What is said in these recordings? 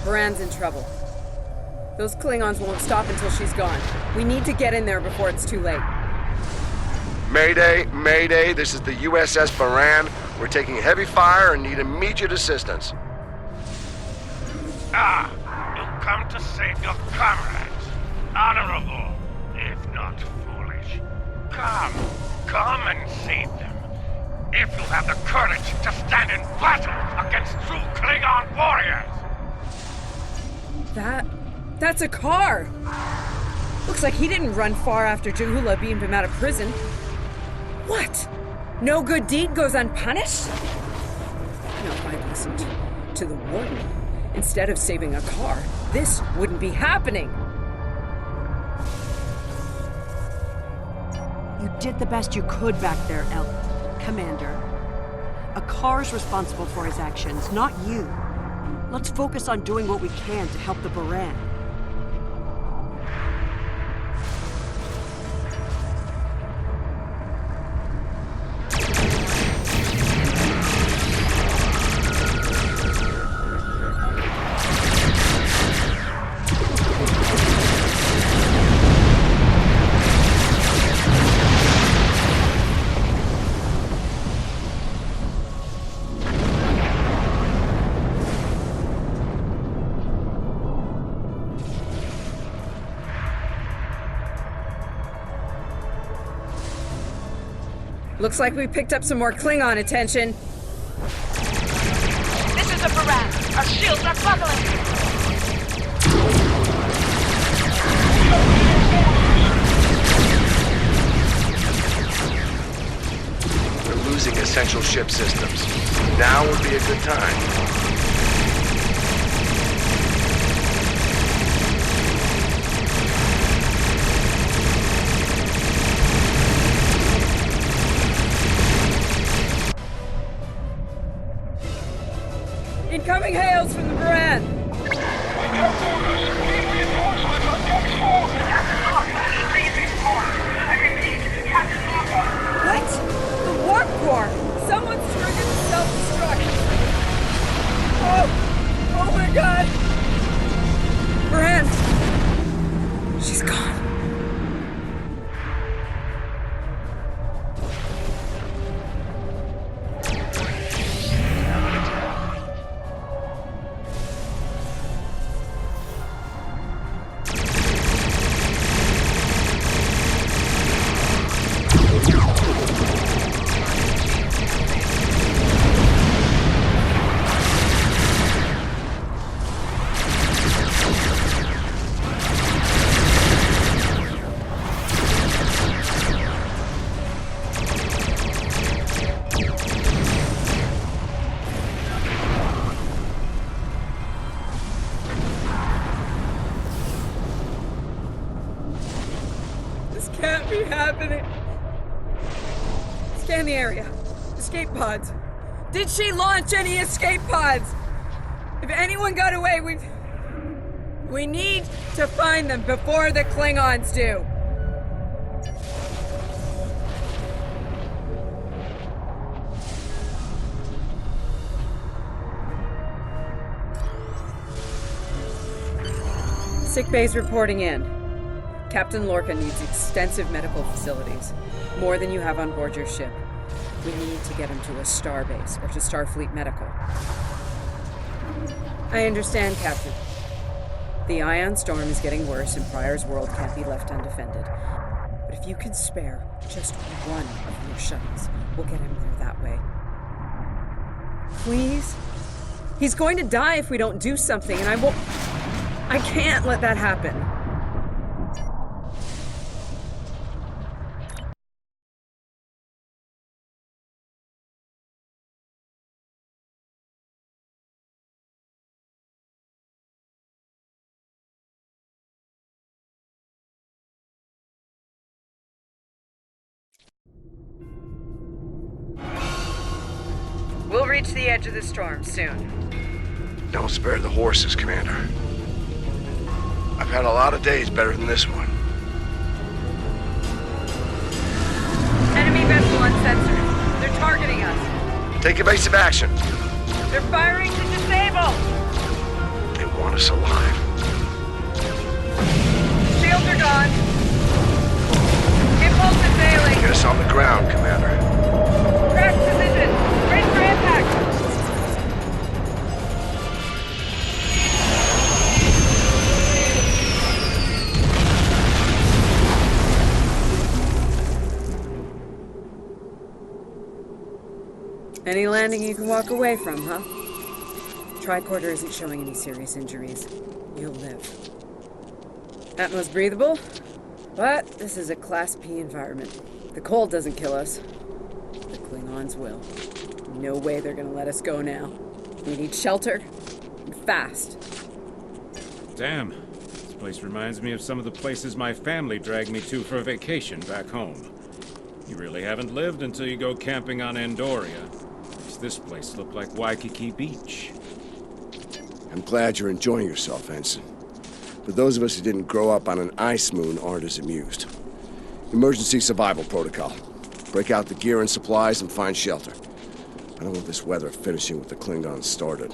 Buran's in trouble. Those Klingons won't stop until she's gone. We need to get in there before it's too late. Mayday, Mayday, this is the USS Buran. We're taking heavy fire and need immediate assistance. Ah, you come to save your comrades. Honorable, if not foolish. Come and save them. If you have the courage to stand in battle against true Klingon warriors. That's a car! Looks like he didn't run far after Jahula beamed him out of prison. What? No good deed goes unpunished? No, if I'd listened to the warden instead of saving a car, this wouldn't be happening! You did the best you could back there, Commander. A car's responsible for his actions, not you. Let's focus on doing what we can to help the Buran. Looks like we picked up some more Klingon attention. This is the Buran. Our shields are buckling. We're losing essential ship systems. Now would be a good time. Incoming hails from the Buran! What? The warp core! Someone's triggered the self-destruct! Oh my god! Buran! She's gone. Can't be happening. Scan the area. Escape pods. Did she launch any escape pods? If anyone got away, we need to find them before the Klingons do. Sick bay's reporting in. Captain Lorca needs extensive medical facilities, more than you have on board your ship. We need to get him to a starbase or to Starfleet Medical. I understand, Captain. The ion storm is getting worse and Prior's world can't be left undefended. But if you can spare just one of your shuttles, we'll get him there that way. Please? He's going to die if we don't do something, and I can't let that happen. We'll reach the edge of the storm soon. Don't spare the horses, Commander. I've had a lot of days better than this one. Enemy vessel uncensored. They're targeting us. Take evasive action. They're firing to disable. They want want us alive. Shields are gone. Impulse is failing. Get us on the ground, Commander. Crash position. Brace for impact. Any landing you can walk away from, huh? Tricorder isn't showing any serious injuries. You'll live. Atmos breathable, but this is a Class P environment. The cold doesn't kill us. The Klingons will. No way they're gonna let us go now. We need shelter, and fast. Damn. This place reminds me of some of the places my family dragged me to for a vacation back home. You really haven't lived until you go camping on Andoria. This place looked like Waikiki Beach. I'm glad you're enjoying yourself, Ensign. But those of us who didn't grow up on an ice moon aren't as amused. Emergency survival protocol. Break out the gear and supplies and find shelter. I don't want this weather finishing with the Klingons started.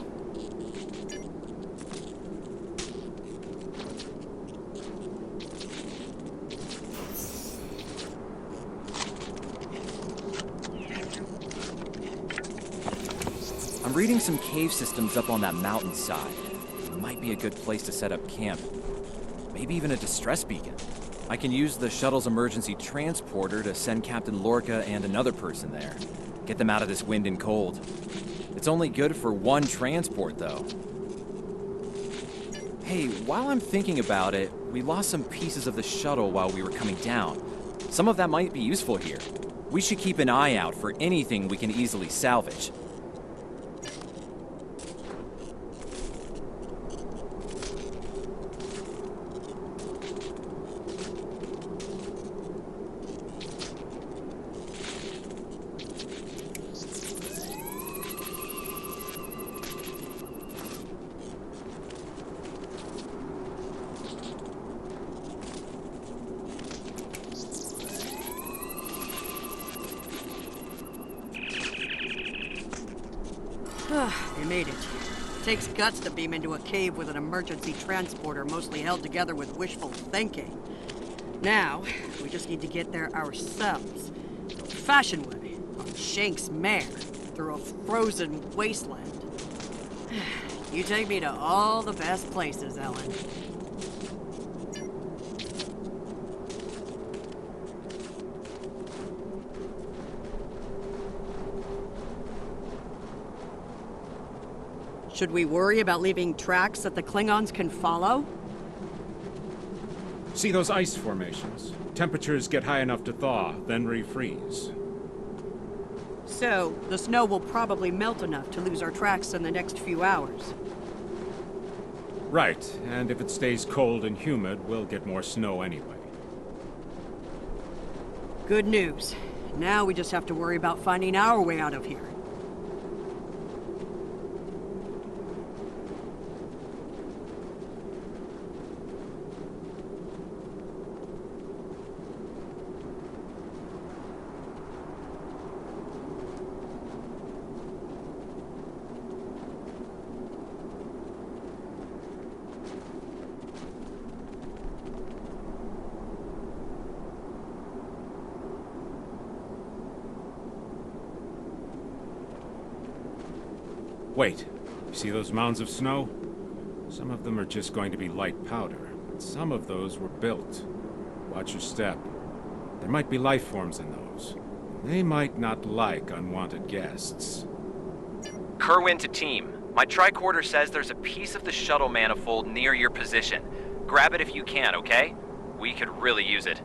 I'm reading some cave systems up on that mountainside. It might be a good place to set up camp. Maybe even a distress beacon. I can use the shuttle's emergency transporter to send Captain Lorca and another person there. Get them out of this wind and cold. It's only good for one transport, though. Hey, while I'm thinking about it, we lost some pieces of the shuttle while we were coming down. Some of that might be useful here. We should keep an eye out for anything we can easily salvage. They made it. Takes guts to beam into a cave with an emergency transporter mostly held together with wishful thinking. Now, we just need to get there ourselves. The old-fashioned way, on Shank's mare, through a frozen wasteland. You take me to all the best places, Ellen. Should we worry about leaving tracks that the Klingons can follow? See those ice formations? Temperatures get high enough to thaw, then refreeze. So, the snow will probably melt enough to lose our tracks in the next few hours. Right, and if it stays cold and humid, we'll get more snow anyway. Good news. Now we just have to worry about finding our way out of here. Wait, you see those mounds of snow? Some of them are just going to be light powder, but some of those were built. Watch your step. There might be life forms in those. They might not like unwanted guests. Kerwin to team. My tricorder says there's a piece of the shuttle manifold near your position. Grab it if you can, okay? We could really use it.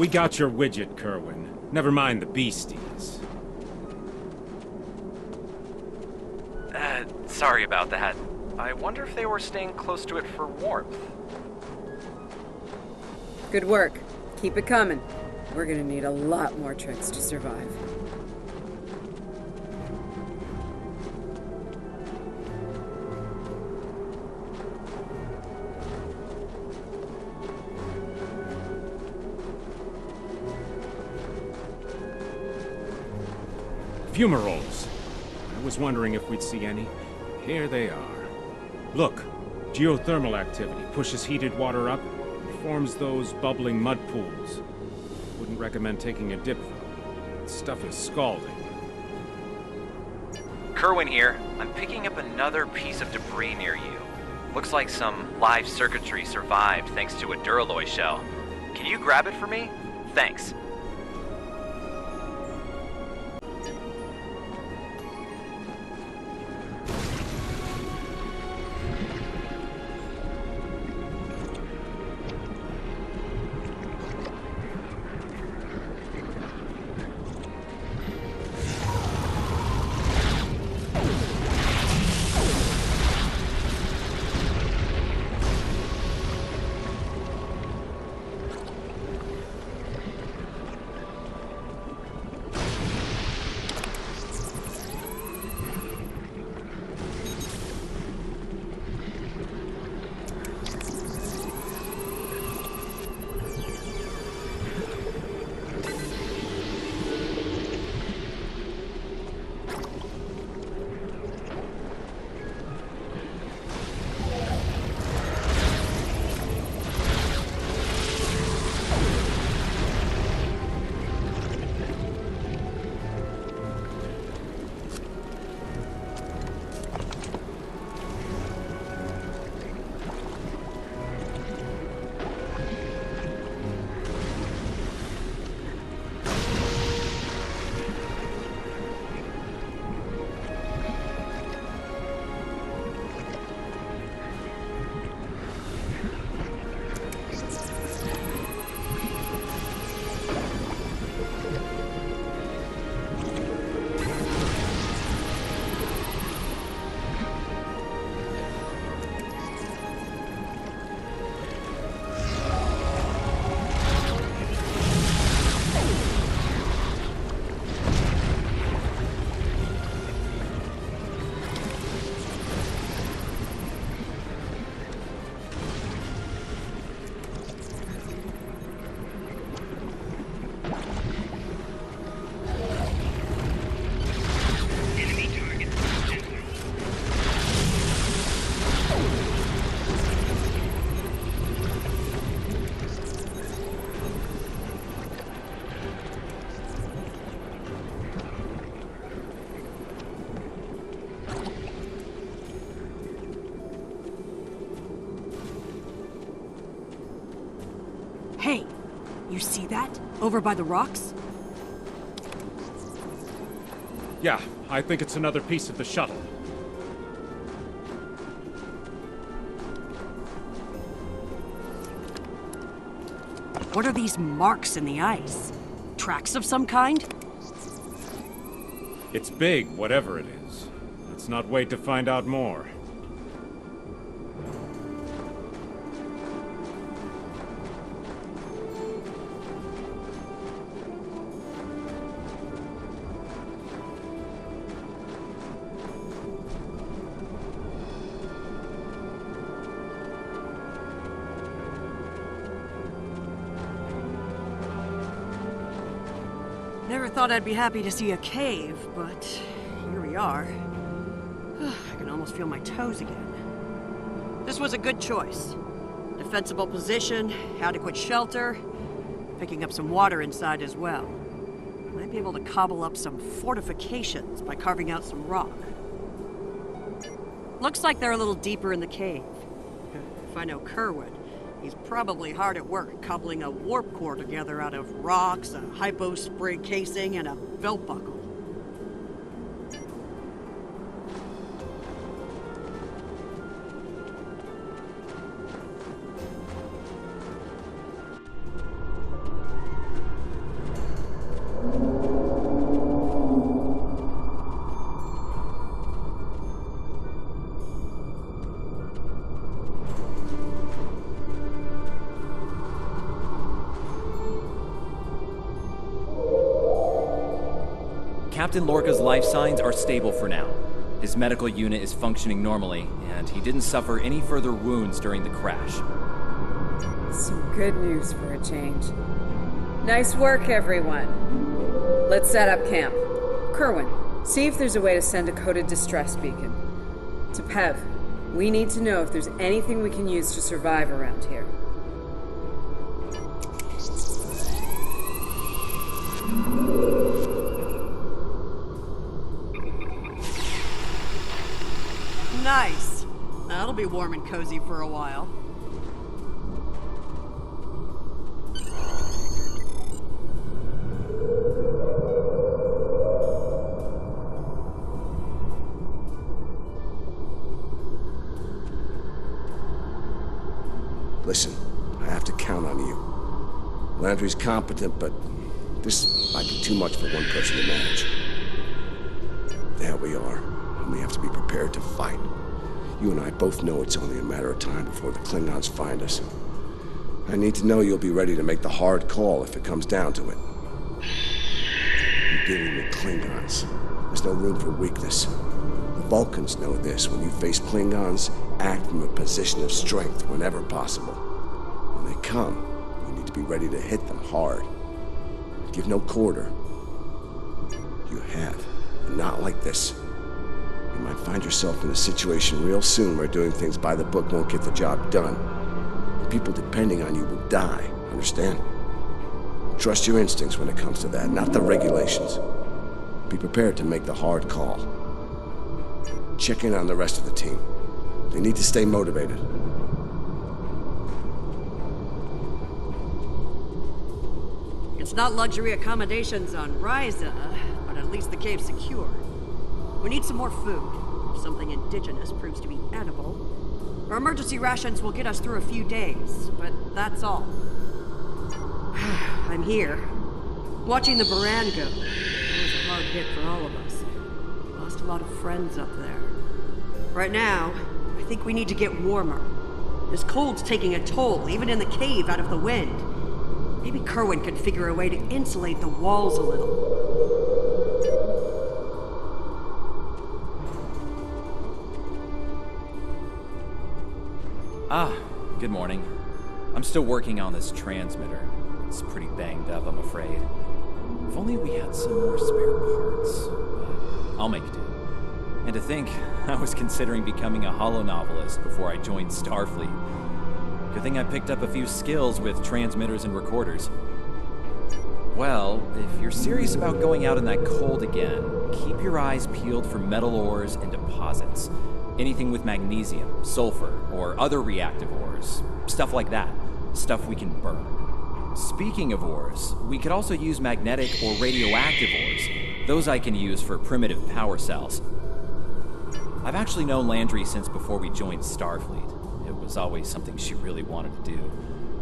We got your widget, Kerwin. Never mind the beasties. Sorry about that. I wonder if they were staying close to it for warmth. Good work. Keep it coming. We're gonna need a lot more tricks to survive. Fumaroles. I was wondering if we'd see any. Here they are. Look, geothermal activity pushes heated water up and forms those bubbling mud pools. Wouldn't recommend taking a dip though. That stuff is scalding. Kerwin here. I'm picking up another piece of debris near you. Looks like some live circuitry survived thanks to a duralloy shell. Can you grab it for me? Thanks. Hey, you see that? Over by the rocks? Yeah, I think it's another piece of the shuttle. What are these marks in the ice? Tracks of some kind? It's big, whatever it is. Let's not wait to find out more. Never thought I'd be happy to see a cave, but here we are. I can almost feel my toes again. This was a good choice. Defensible position, adequate shelter, picking up some water inside as well. Might be able to cobble up some fortifications by carving out some rock. Looks like they're a little deeper in the cave. If I know Kerwin, he's probably hard at work cobbling a warp core together out of rocks, a hypo sprig casing, and a belt buckle. Captain Lorca's life signs are stable for now. His medical unit is functioning normally, and he didn't suffer any further wounds during the crash. Some good news for a change. Nice work, everyone. Let's set up camp. Kerwin, see if there's a way to send a coded distress beacon. To Pev, we need to know if there's anything we can use to survive around here. Nice. That'll be warm and cozy for a while. Listen, I have to count on you. Landry's competent, but this might be too much for one person to manage. There we are, and we have to be prepared to fight. You and I both know it's only a matter of time before the Klingons find us. I need to know you'll be ready to make the hard call if it comes down to it. You're dealing with Klingons. There's no room for weakness. The Vulcans know this. When you face Klingons, act from a position of strength whenever possible. When they come, you need to be ready to hit them hard. Give no quarter. You have, but not like this. You might find yourself in a situation real soon where doing things by the book won't get the job done. The people depending on you will die, understand? Trust your instincts when it comes to that, not the regulations. Be prepared to make the hard call. Check in on the rest of the team. They need to stay motivated. It's not luxury accommodations on Ryza, but at least the cave's secure. We need some more food. If something indigenous proves to be edible, our emergency rations will get us through a few days, but that's all. I'm here, watching the Buran go. It was a hard hit for all of us. Lost a lot of friends up there. Right now, I think we need to get warmer. This cold's taking a toll, even in the cave out of the wind. Maybe Kerwin could figure a way to insulate the walls a little. Good morning. I'm still working on this transmitter. It's pretty banged up, I'm afraid. If only we had some more spare parts. I'll make do. And to think, I was considering becoming a holonovelist before I joined Starfleet. Good thing I picked up a few skills with transmitters and recorders. Well, if you're serious about going out in that cold again, keep your eyes peeled for metal ores and deposits. Anything with magnesium, sulfur, or other reactive ores. Stuff like that. Stuff we can burn. Speaking of ores, we could also use magnetic or radioactive ores. Those I can use for primitive power cells. I've actually known Landry since before we joined Starfleet. It was always something she really wanted to do.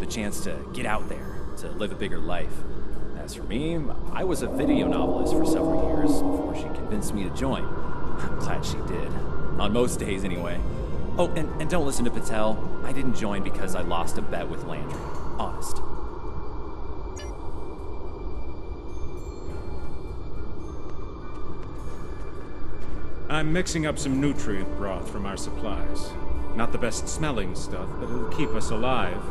The chance to get out there, to live a bigger life. As for me, I was a video novelist for several years before she convinced me to join. I'm glad she did. On most days, anyway. Oh, and don't listen to Patel. I didn't join because I lost a bet with Landry. Honest. I'm mixing up some nutrient broth from our supplies. Not the best smelling stuff, but it'll keep us alive.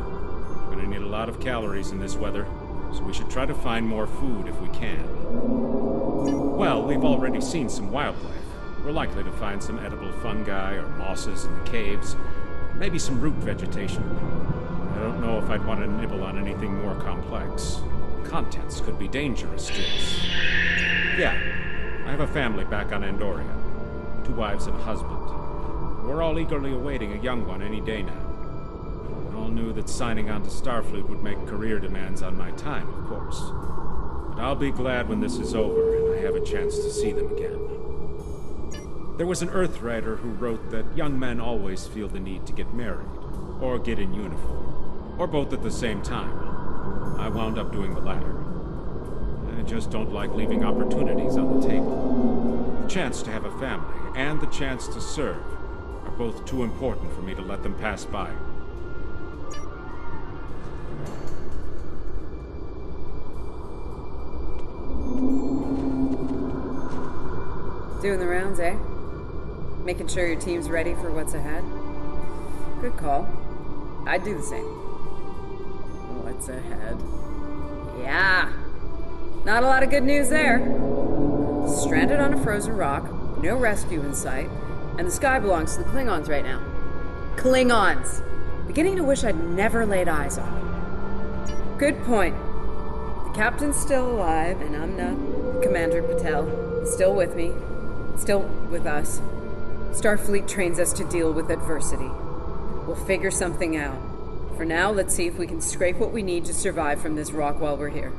We're gonna need a lot of calories in this weather, so we should try to find more food if we can. Well, we've already seen some wildlife. We're likely to find some edible fungi or mosses in the caves, maybe some root vegetation. I don't know if I'd want to nibble on anything more complex. Contents could be dangerous to us. Yeah, I have a family back on Andoria. 2 wives and a husband. We're all eagerly awaiting a young one any day now. We all knew that signing on to Starfleet would make career demands on my time, of course. But I'll be glad when this is over and I have a chance to see them again. There was an Earthwriter who wrote that young men always feel the need to get married, or get in uniform, or both at the same time. I wound up doing the latter. I just don't like leaving opportunities on the table. The chance to have a family and the chance to serve are both too important for me to let them pass by. Doing the rounds, eh? Making sure your team's ready for what's ahead? Good call. I'd do the same. What's ahead? Yeah. Not a lot of good news there. Stranded on a frozen rock, no rescue in sight, and the sky belongs to the Klingons right now. Klingons! Beginning to wish I'd never laid eyes on them. Good point. The captain's still alive, and I'm not. Commander Patel is still with me. Still with us. Starfleet trains us to deal with adversity. We'll figure something out. For now, let's see if we can scrape what we need to survive from this rock while we're here.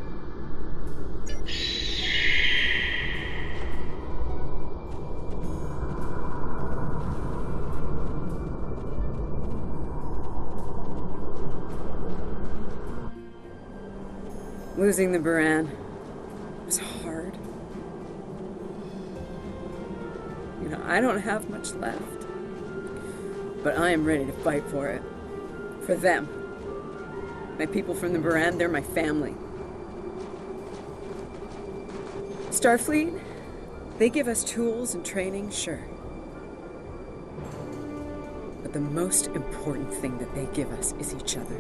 Losing the Buran was hard. You know, I don't have much left. But I am ready to fight for it. For them. My people from the Buran, they're my family. Starfleet, they give us tools and training, sure. But the most important thing that they give us is each other.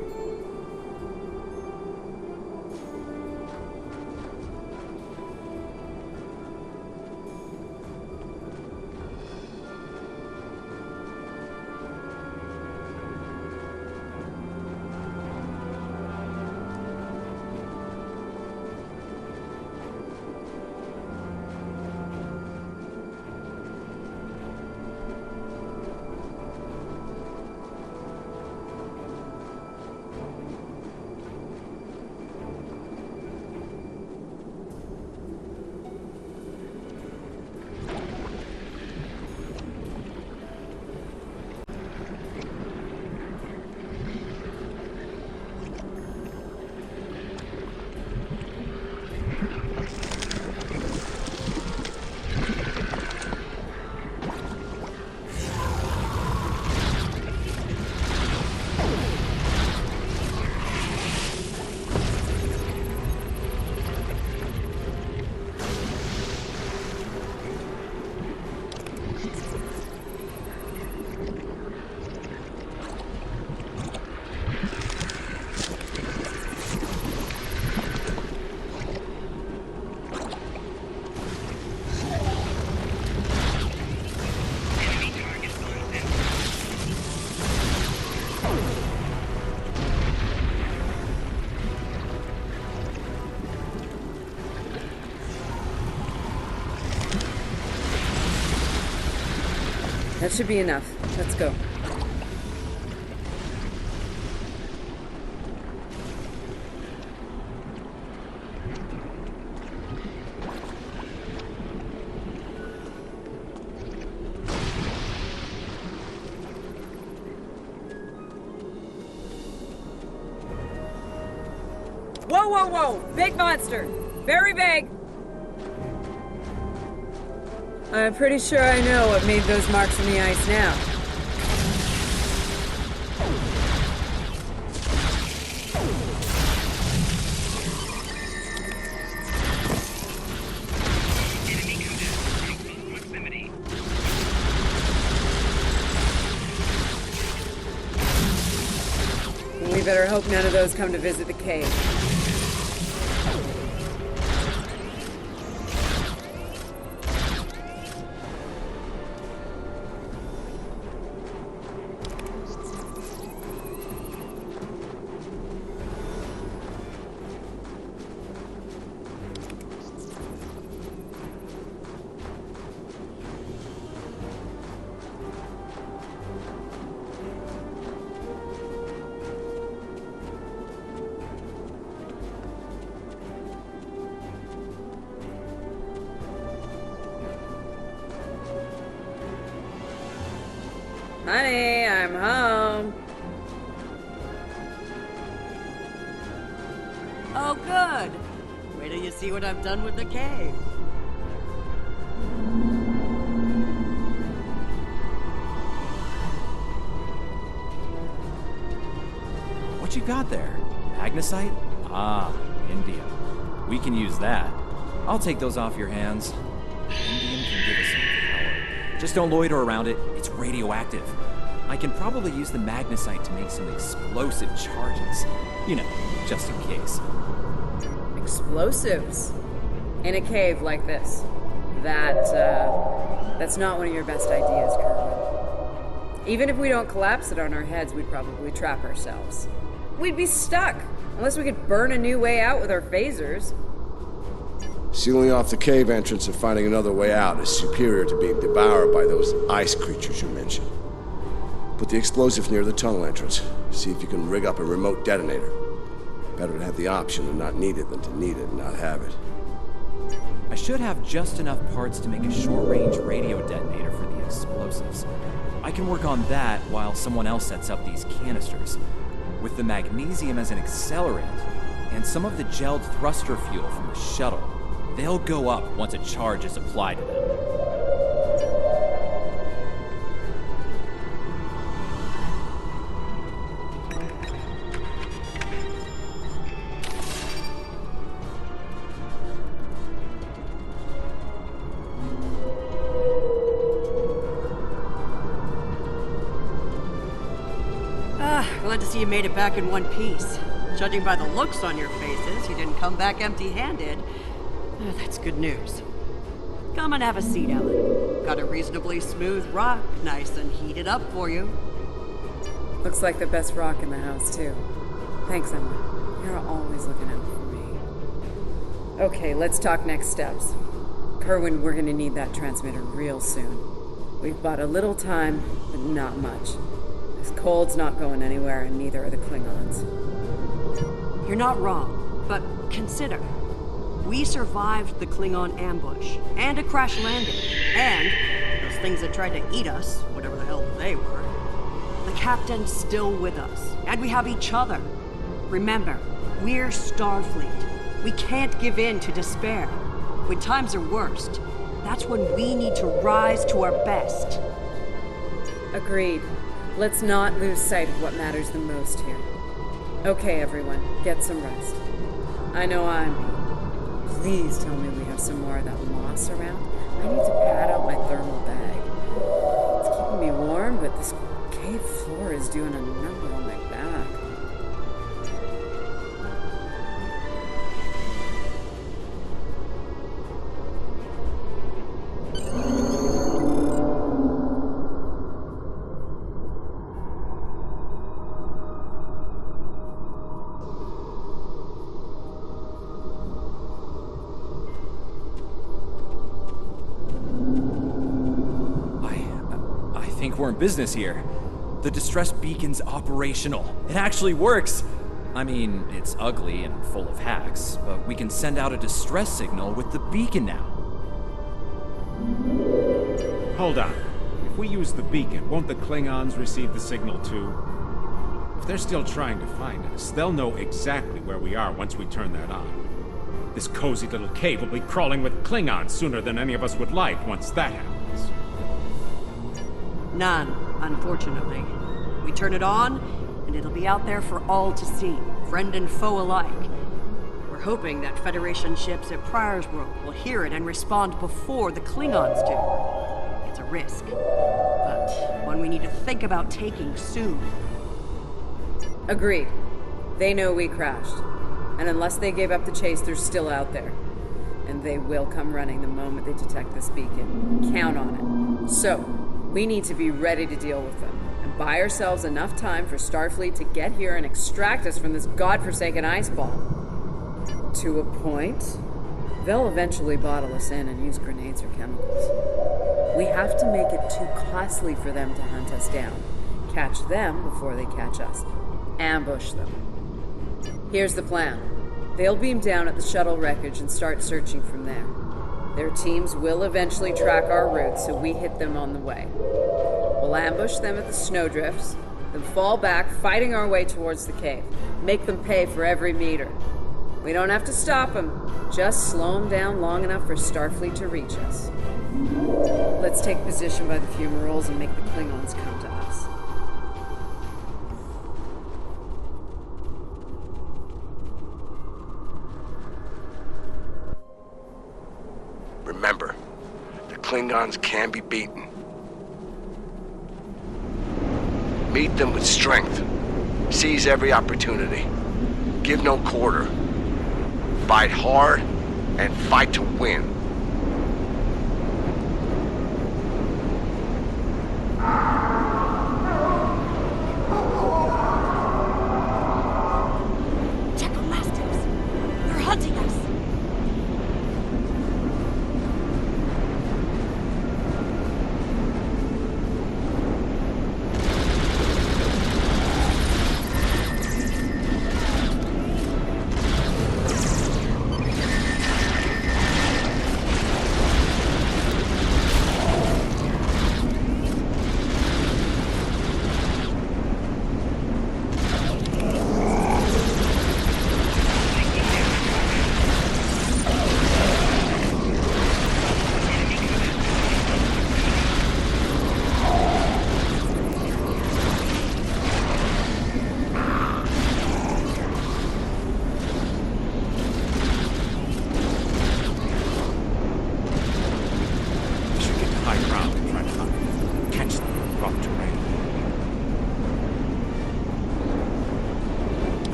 That should be enough. Let's go. Whoa, whoa, whoa! Big monster! Very big! I'm pretty sure I know what made those marks in the ice now. We better hope none of those come to visit the cave. Honey, I'm home. Oh, good. Wait till you see what I've done with the cave. What you got there? Magnesite? Ah, indium. We can use that. I'll take those off your hands. Indium can give us some Just don't loiter around it. It's radioactive. I can probably use the magnesite to make some explosive charges. You know, just in case. Explosives? In a cave like this. That's not one of your best ideas, Kerwin. Even if we don't collapse it on our heads, we'd probably trap ourselves. We'd be stuck, unless we could burn a new way out with our phasers. Sealing off the cave entrance and finding another way out is superior to being devoured by those ice creatures you mentioned. Put the explosive near the tunnel entrance. See if you can rig up a remote detonator. Better to have the option and not need it than to need it and not have it. I should have just enough parts to make a short-range radio detonator for the explosives. I can work on that while someone else sets up these canisters. With the magnesium as an accelerant, and some of the gelled thruster fuel from the shuttle, they'll go up once a charge is applied to them. Glad to see you made it back in one piece. Judging by the looks on your faces, you didn't come back empty-handed. That's good news. Come and have a seat, Ellen. Got a reasonably smooth rock, nice and heated up for you. Looks like the best rock in the house, too. Thanks, Emma. You're always looking out for me. Okay, let's talk next steps. Kerwin, we're gonna need that transmitter real soon. We've bought a little time, but not much. This cold's not going anywhere, and neither are the Klingons. You're not wrong, but consider. We survived the Klingon ambush, and a crash landing, and those things that tried to eat us, whatever the hell they were. The captain's still with us, and we have each other. Remember, we're Starfleet. We can't give in to despair. When times are worst, that's when we need to rise to our best. Agreed. Let's not lose sight of what matters the most here. Okay, everyone, get some rest. I know I'm beat. Please tell me we have some more of that moss around. I need to pad out my thermal bag. It's keeping me warm, but this cave floor is doing a number on my back. We're in business here. The distress beacon's operational. It actually works. I mean, it's ugly and full of hacks, but we can send out a distress signal with the beacon now. Hold on. If we use the beacon, won't the Klingons receive the signal too? If they're still trying to find us, they'll know exactly where we are once we turn that on. This cozy little cave will be crawling with Klingons sooner than any of us would like once that happens. None, unfortunately. We turn it on, and it'll be out there for all to see, friend and foe alike. We're hoping that Federation ships at Priors will hear it and respond before the Klingons do. It's a risk, but one we need to think about taking soon. Agreed. They know we crashed. And unless they gave up the chase, they're still out there. And they will come running the moment they detect this beacon. Count on it. So, we need to be ready to deal with them, and buy ourselves enough time for Starfleet to get here and extract us from this godforsaken ice ball. To a point, they'll eventually bottle us in and use grenades or chemicals. We have to make it too costly for them to hunt us down. Catch them before they catch us. Ambush them. Here's the plan. They'll beam down at the shuttle wreckage and start searching from there. Their teams will eventually track our route, so we hit them on the way. We'll ambush them at the snowdrifts, then fall back, fighting our way towards the cave. Make them pay for every meter. We don't have to stop them, just slow them down long enough for Starfleet to reach us. Let's take position by the fumaroles and make the Klingons come to us. Remember, the Klingons can be beaten, Meet them with strength. Seize every opportunity. Give no quarter. Fight hard and fight to win. Check on masters. They're hunting us.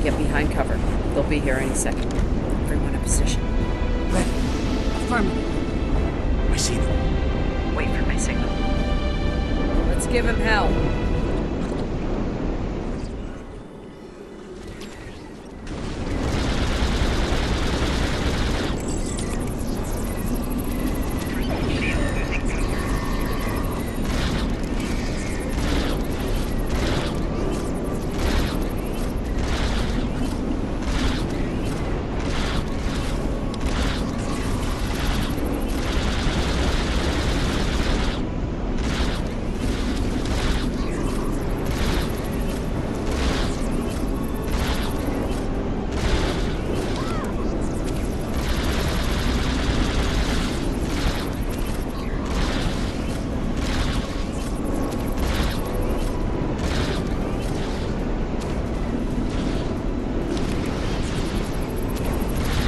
Get behind cover. They'll be here any second. Everyone in position. Ready. Affirmative. I see them. Wait for my signal. Let's give him hell.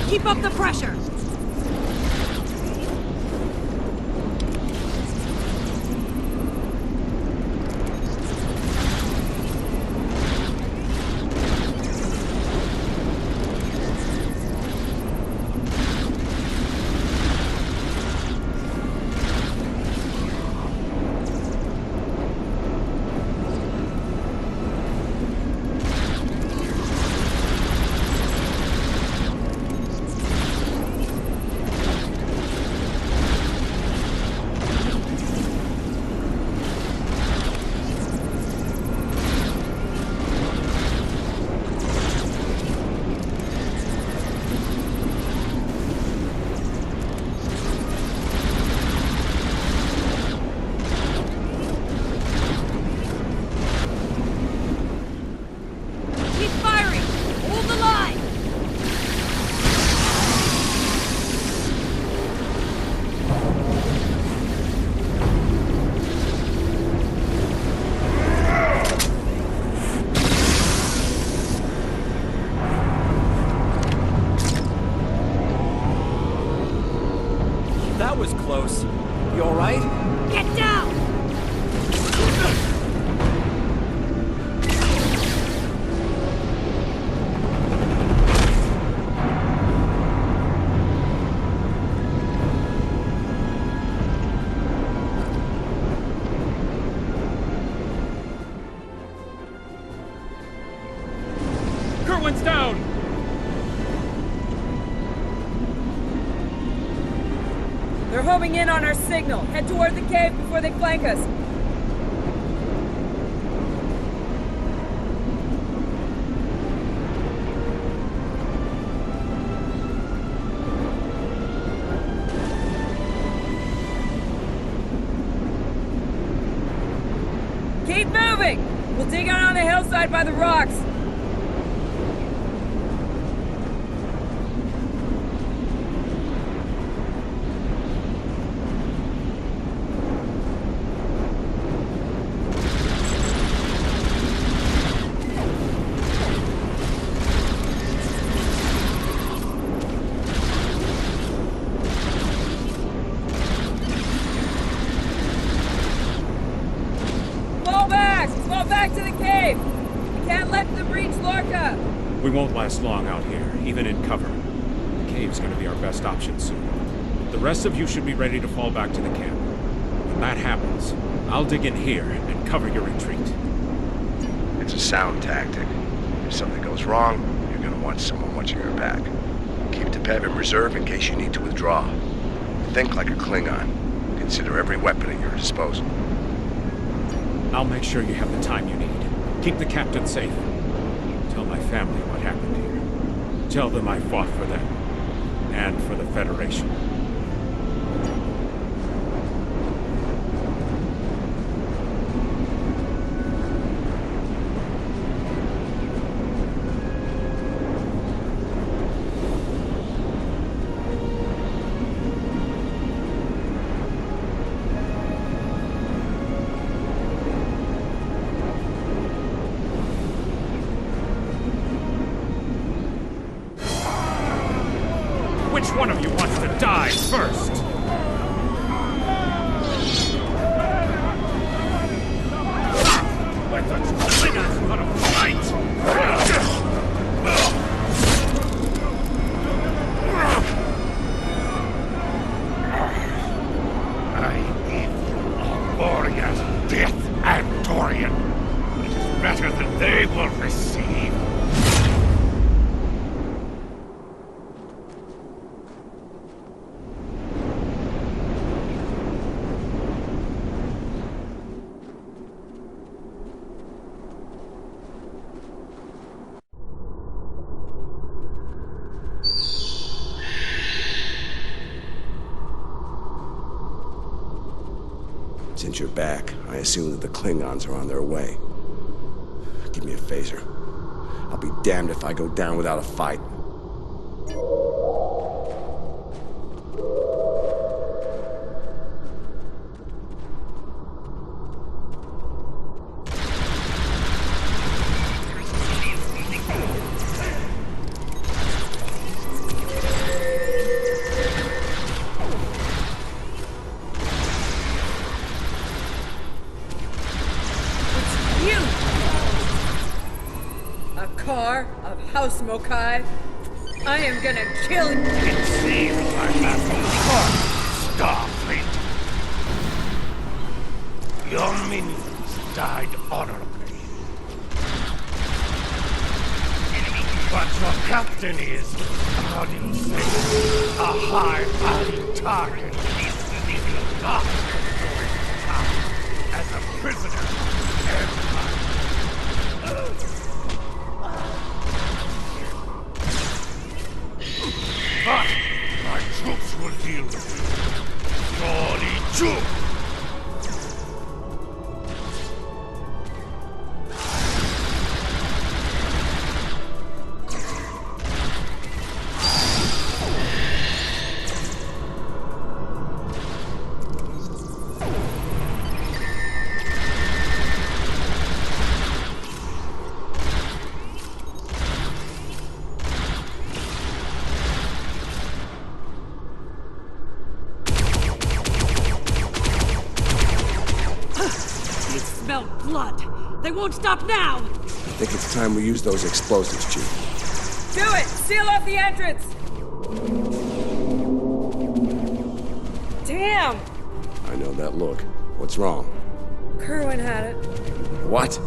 Keep up the pressure! That was close. You alright? Get down! Kerwin's down! They're homing in on our signal. Head toward the cave before they flank us. Keep moving! We'll dig out on the hillside by the rocks. Fall back to the cave! We can't let them reach Lorca! We won't last long out here, even in cover. The cave's gonna be our best option soon. The rest of you should be ready to fall back to the camp. When that happens, I'll dig in here and cover your retreat. It's a sound tactic. If something goes wrong, you're gonna want someone watching your back. Keep the PEV in reserve in case you need to withdraw. Think like a Klingon. Consider every weapon at your disposal. I'll make sure you have the time you need. Keep the captain safe. Tell my family what happened here. Tell them I fought for them. And for the Federation. Which one of you wants to die first? I thought you Klingons want to fight! I give you all warriors death and Dorian. It is better than they will receive. Since you're back, I assume that the Klingons are on their way. Give me a phaser. I'll be damned if I go down without a fight. House Mokai. I am gonna kill you. It seems I have fought Starfleet. Your minions died honorably. But your captain is, how do you say, a high-value target. He will not enjoy his time as a prisoner of the Empire. But my troops will deal with you. Surely true. They won't stop now! I think it's time we use those explosives, Chief. Do it! Seal off the entrance! Damn! I know that look. What's wrong? Kerwin had it. What?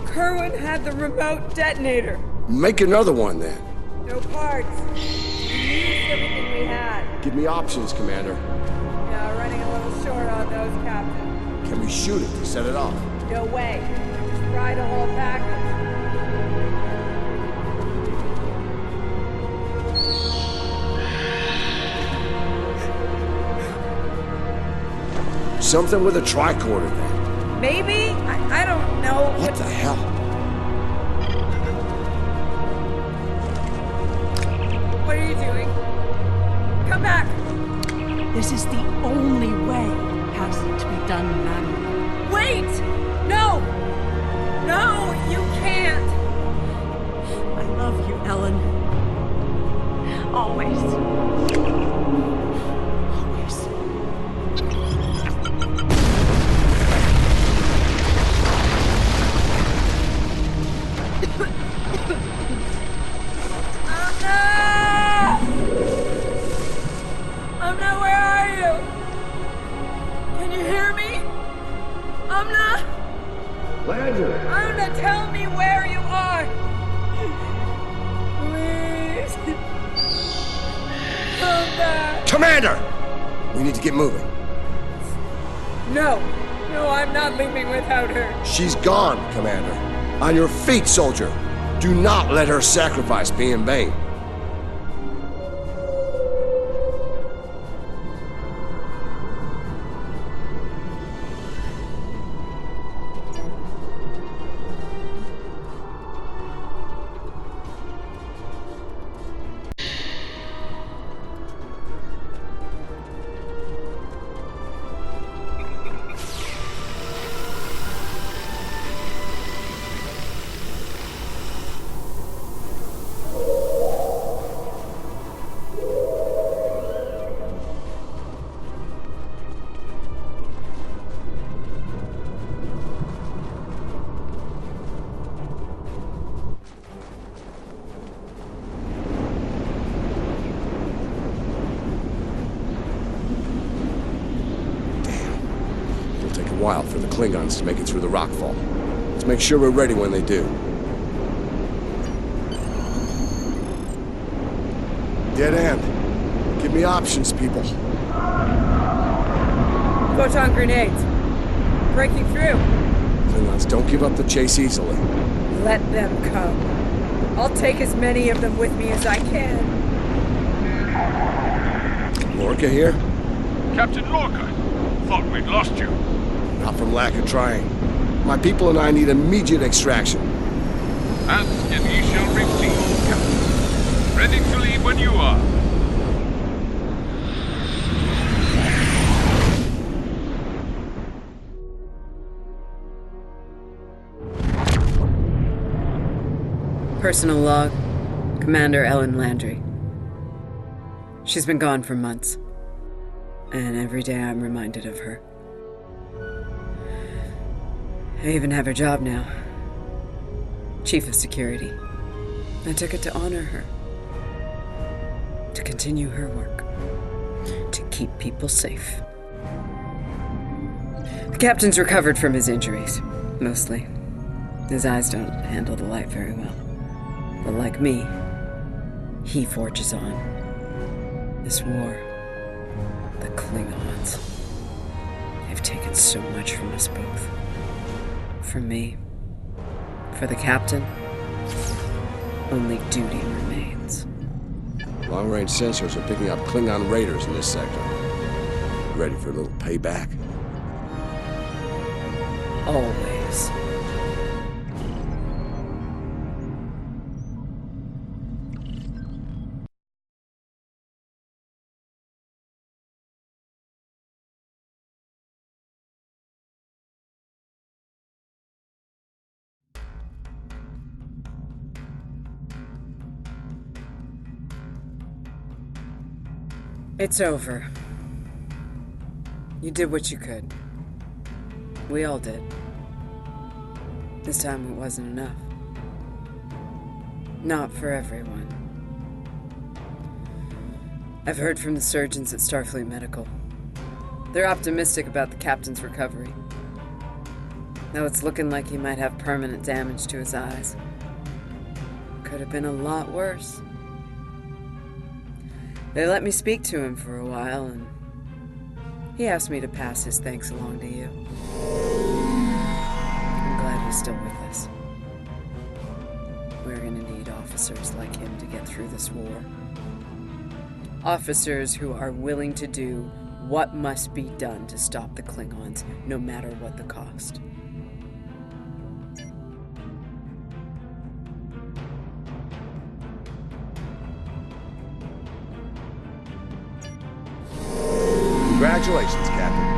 Kerwin had the remote detonator. Make another one, then. No parts. We used everything we had. Give me options, Commander. Yeah, running a little short on those, Captain. Can we shoot it to set it off? No way. Just fry the whole package. Something with a tricorder, then. Maybe? I don't know. What the hell? What are you doing? Come back! This is the only way. Has to be done manually. Wait! No! No, you can't! I love you, Ellen. Always. Always. Amna, where are you? Can you hear me? Amna! Landon! Amna, tell me where you are! Please! Come back! Commander! We need to get moving. No! No, I'm not leaving without her. She's gone, Commander. On your feet, soldier. Do not let her sacrifice be in vain. While for the Klingons to make it through the rockfall. Let's make sure we're ready when they do. Dead end. Give me options, people. Photon grenades. Breaking through. Klingons don't give up the chase easily. Let them come. I'll take as many of them with me as I can. Lorca here? Captain Lorca, thought we'd lost you. Not from lack of trying. My people and I need immediate extraction. Ask and ye shall receive, Captain. Ready to leave when you are. Personal log. Commander Ellen Landry. She's been gone for months. And every day I'm reminded of her. I even have her job now. Chief of Security. I took it to honor her. To continue her work. To keep people safe. The captain's recovered from his injuries. Mostly. His eyes don't handle the light very well. But like me, he forges on. This war, the Klingons, they've taken so much from us both. For me, for the captain, only duty remains. Long-range sensors are picking up Klingon raiders in this sector. Ready for a little payback? Always. It's over. You did what you could. We all did. This time it wasn't enough. Not for everyone. I've heard from the surgeons at Starfleet Medical. They're optimistic about the captain's recovery. Though it's looking like he might have permanent damage to his eyes. Could have been a lot worse. They let me speak to him for a while, and he asked me to pass his thanks along to you. I'm glad he's still with us. We're gonna need officers like him to get through this war. Officers who are willing to do what must be done to stop the Klingons, no matter what the cost. Congratulations, Captain.